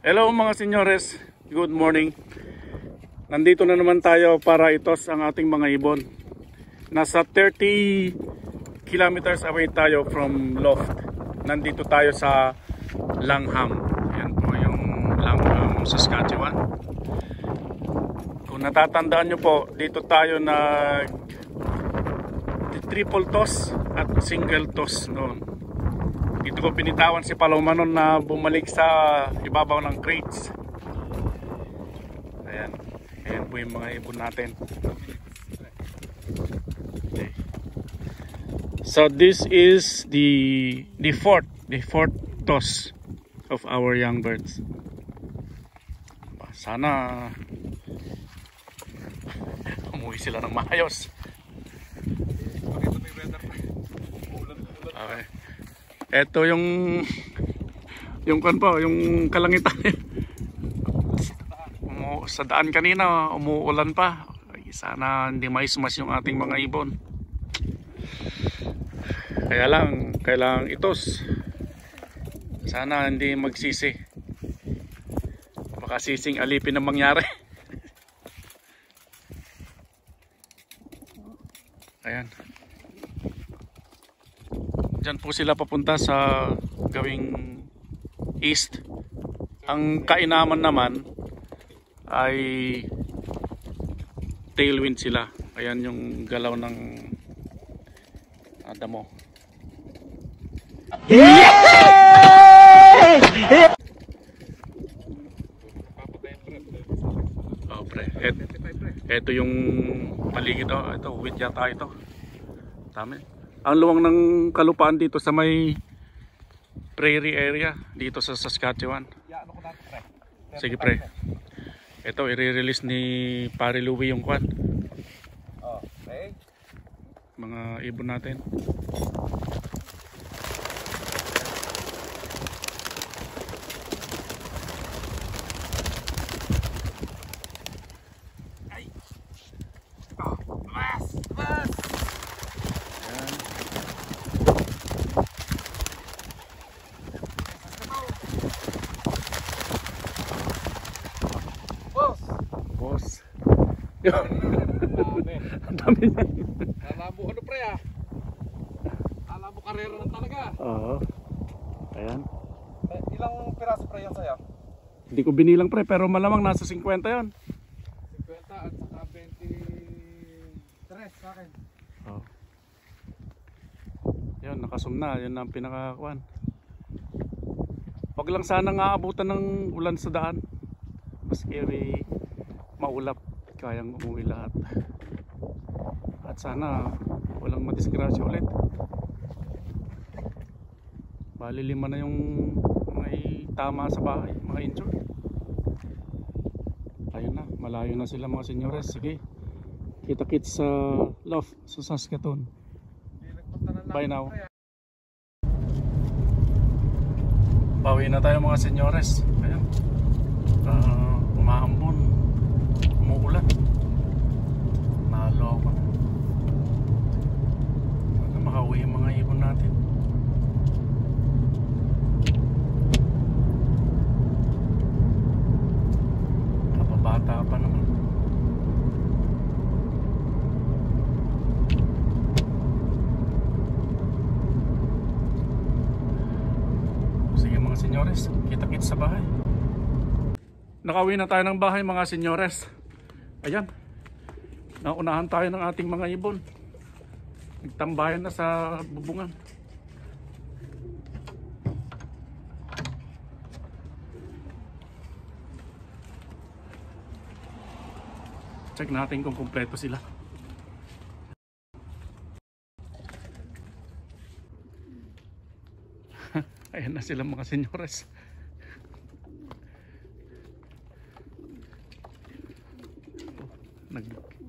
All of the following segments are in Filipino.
Hello mga senyores, good morning. Nandito na naman tayo para itos ang ating mga ibon. Nasa 30 kilometers away tayo from Loft. Nandito tayo sa Langham. Yan po yung Langham, Saskatchewan. Kung natatandaan nyo po, dito tayo nag triple toss at single toss noon. Dito ko pinitawan si Paloma noon na bumalik sa ibabaw ng crates. Ayan. Ayan po yung mga ibon natin. Okay. So this is the fourth toss of our young birds. Sana umuwi sila ng maayos. Okay. Ito yung kan po, yung kalangitan. Sa daan kanina umuulan pa. Sana hindi maismas yung ating mga ibon. Kaya lang kailangang itos. Sana hindi magsisi. Baka sising alipin ang mangyari. Ayan. Diyan po sila papunta sa gawing east. Ang kainaman naman ay tailwind sila. Ayan yung galaw ng damo. Oh, pre. Ito yung paligid. Ito, wheat yata ito. Tama. Ang luwang ng kalupaan dito sa may prairie area dito sa Saskatchewan. Sige pre. Ito i-release ni Pare Louie yung kwan. Okay. Mga ibon natin. Ay. Oh, mas. Ang dami niya. Alam mo ano pre ah. Alam mo karera na talaga. Oo. Ayan. Ilang piraso pre yan sa'yo? Hindi ko binilang pre pero malamang nasa 50 yon. 50 at saka 23 sa akin. Oo. Yun, nakasum na. Yun ang pinakakuan. Wag lang sana nga abutan ng ulan sa daan. Maski maulap. Kayang umuwi lahat. At sana walang madisgrasya ulit. Bali 5 na yung may tama sa bahay, mga injured. Ayun na, malayo na sila mga senyores. Sige, kita-kits sa Loft sa Saskatoon. Bye now. Bawi na tayo mga senyores. Ayan, umaambon, umuulan. Naloko na. Baka makauwi yung mga ibon natin. Kapabata pa naman. Sige mga senyores, kita-kits sa bahay. Nakauwi na tayo ng bahay mga senyores. Ayan, naunahan tayo ng ating mga ibon. Nagtambayan na sa bubungan. Check natin kung kumpleto sila. Ayan na sila mga senyores.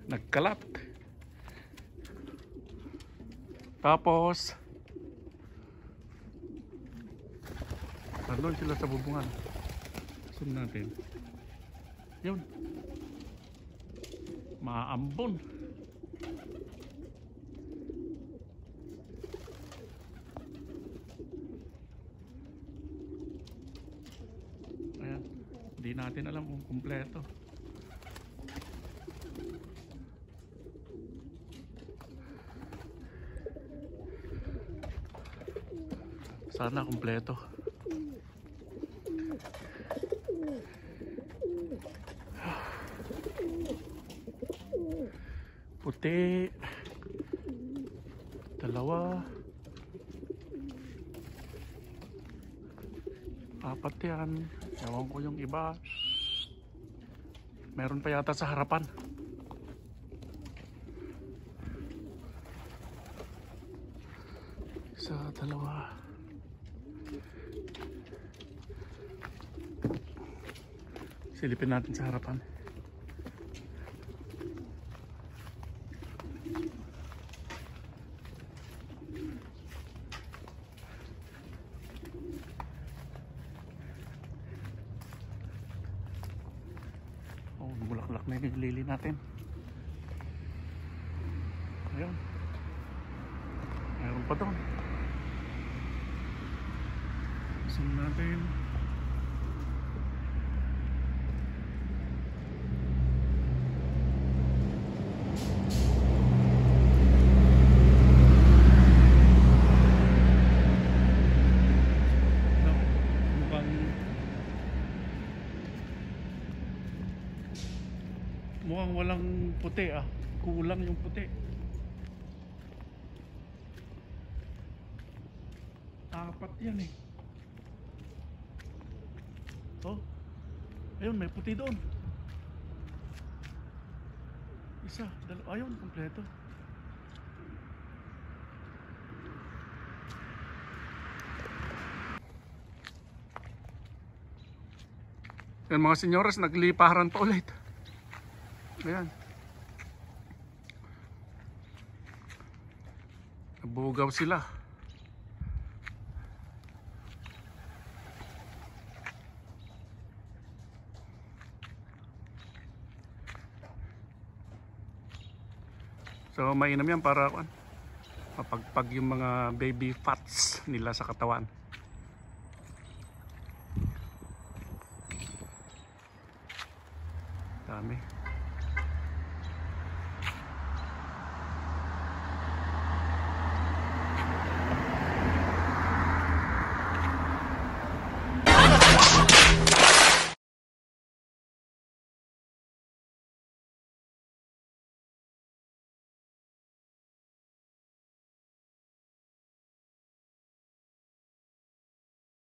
Nagkalat. Tapos nandun sila sa bubungan. Zoom natin. Yun, maambon. Ayan. Hindi natin alam kung kumpleto. Sana kumpleto. Puti. Dalawa. Apat yan. Ewan ko yung iba. Meron pa yata sa harapan. Isa, dalawa. Silipin natin sa harapan. Oh, bulaklak na yung lili natin. Ayun. Mayroon pa doon. Zoom natin. Mukhang walang puti ah. Kulang yung puti. Apat yan eh. Oh. Ayun, may puti doon. Isa, dalawa. Ayun, kompleto. Yan mga senyoras, nagliparan pa ulit. Ayan. Nabugaw sila. So mainam yan para mapagpag yung mga baby fats nila sa katawan.